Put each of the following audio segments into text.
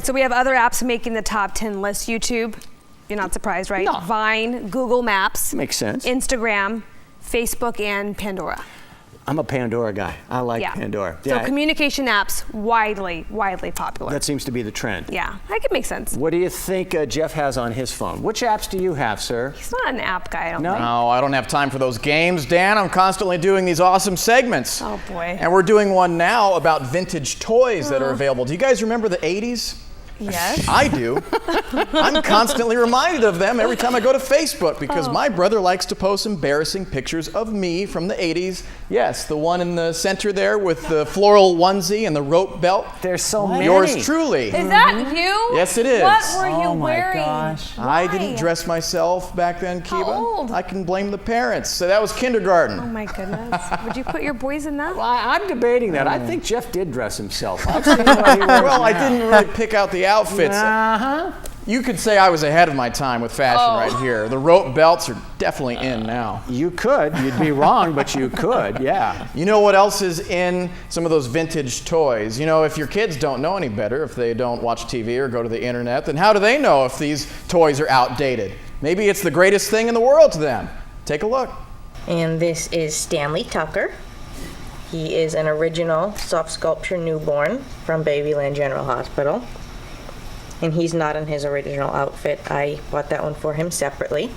So we have other apps making the top 10 list. YouTube, you're not surprised, right? No. Vine, Google Maps. Makes sense. Instagram, Facebook, and Pandora. I'm a Pandora guy. I like Pandora. So communication apps, widely popular. That seems to be the trend. Yeah, that could make sense. What do you think Jeff has on his phone? Which apps do you have, sir? He's not an app guy, I don't think. No, I don't have time for those games, Dan. I'm constantly doing these awesome segments. Oh, boy. And we're doing one now about vintage toys that are available. Do you guys remember the 80s? Yes. I do. I'm constantly reminded of them every time I go to Facebook because my brother likes to post embarrassing pictures of me from the 80s. Yes, the one in the center there with the floral onesie and the rope belt. There's so many. Yours truly. Is that you? Yes, it is. What were you Oh my wearing? gosh. I didn't dress myself back then, Kiva. How old? I can blame the parents. So that was kindergarten. Oh my goodness. Would you put your boys in that? Well, I'm debating that. I think Jeff did dress himself. I've seen what he wears Well, I now. didn't really pick out the outfits. Uh-huh. You could say I was ahead of my time with fashion right here. The rope belts are definitely in now. You could. You'd be wrong, but you could, yeah. You know what else is in some of those vintage toys? You know, if your kids don't know any better, if they don't watch TV or go to the internet, then how do they know if these toys are outdated? Maybe it's the greatest thing in the world to them. Take a look. And this is Stanley Tucker. He is an original soft sculpture newborn from Babyland General Hospital. And he's not in his original outfit. I bought that one for him separately.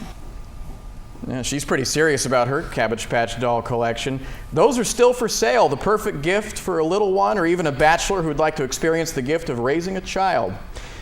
Yeah, she's pretty serious about her Cabbage Patch doll collection. Those are still for sale, the perfect gift for a little one or even a bachelor who'd like to experience the gift of raising a child.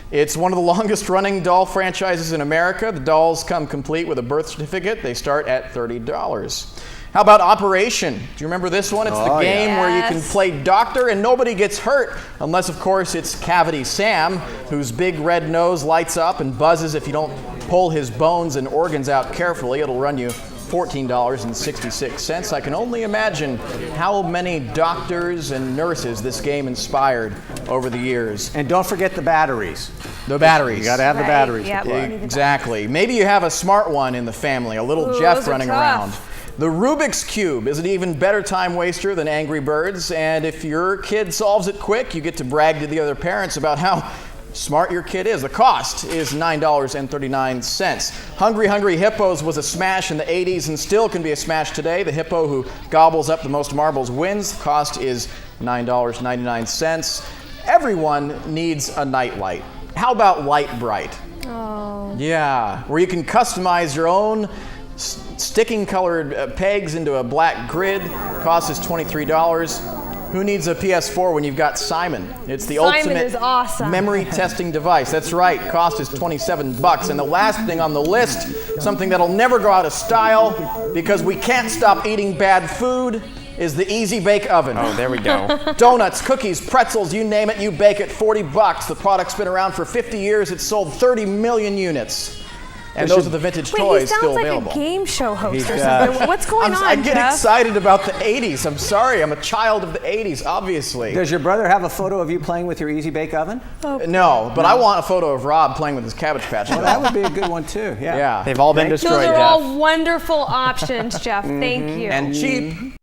It's one of the longest running doll franchises in America. The dolls come complete with a birth certificate. They start at $30. How about Operation? Do you remember this one? It's the game where you can play doctor and nobody gets hurt, unless, of course, it's Cavity Sam, whose big red nose lights up and buzzes if you don't pull his bones and organs out carefully. It'll run you $14.66. I can only imagine how many doctors and nurses this game inspired over the years. And don't forget the batteries. The batteries. You got to have the batteries. Yep. Exactly. Maybe you have a smart one in the family, a little Jeff running around. The Rubik's Cube is an even better time waster than Angry Birds, and if your kid solves it quick, you get to brag to the other parents about how smart your kid is. The cost is $9.39. Hungry Hippos was a smash in the 80s and still can be a smash today. The hippo who gobbles up the most marbles wins. The cost is $9.99. Everyone needs a nightlight. How about Light Bright? Oh. Yeah, where you can customize your own sticking colored pegs into a black grid. Cost is $23. Who needs a PS4 when you've got Simon? It's the ultimate is awesome. memory testing device. That's right. Cost is $27. And the last thing on the list, something that'll never go out of style because we can't stop eating bad food, is the Easy Bake Oven. Oh, there we go. Donuts, cookies, pretzels, you name it, you bake it, $40. The product's been around for 50 years. It's sold 30 million units. And those are the vintage toys still available. He sounds like a game show host or something. What's going on, I get Jeff? excited about the 80s. I'm sorry. I'm a child of the 80s, obviously. Does your brother have a photo of you playing with your Easy Bake Oven? No, but I want a photo of Rob playing with his Cabbage Patch doll. Well, that would be a good one, too. Yeah. Yeah. They've all been destroyed, Those are Jeff. all wonderful options, Jeff. Thank you. And cheap.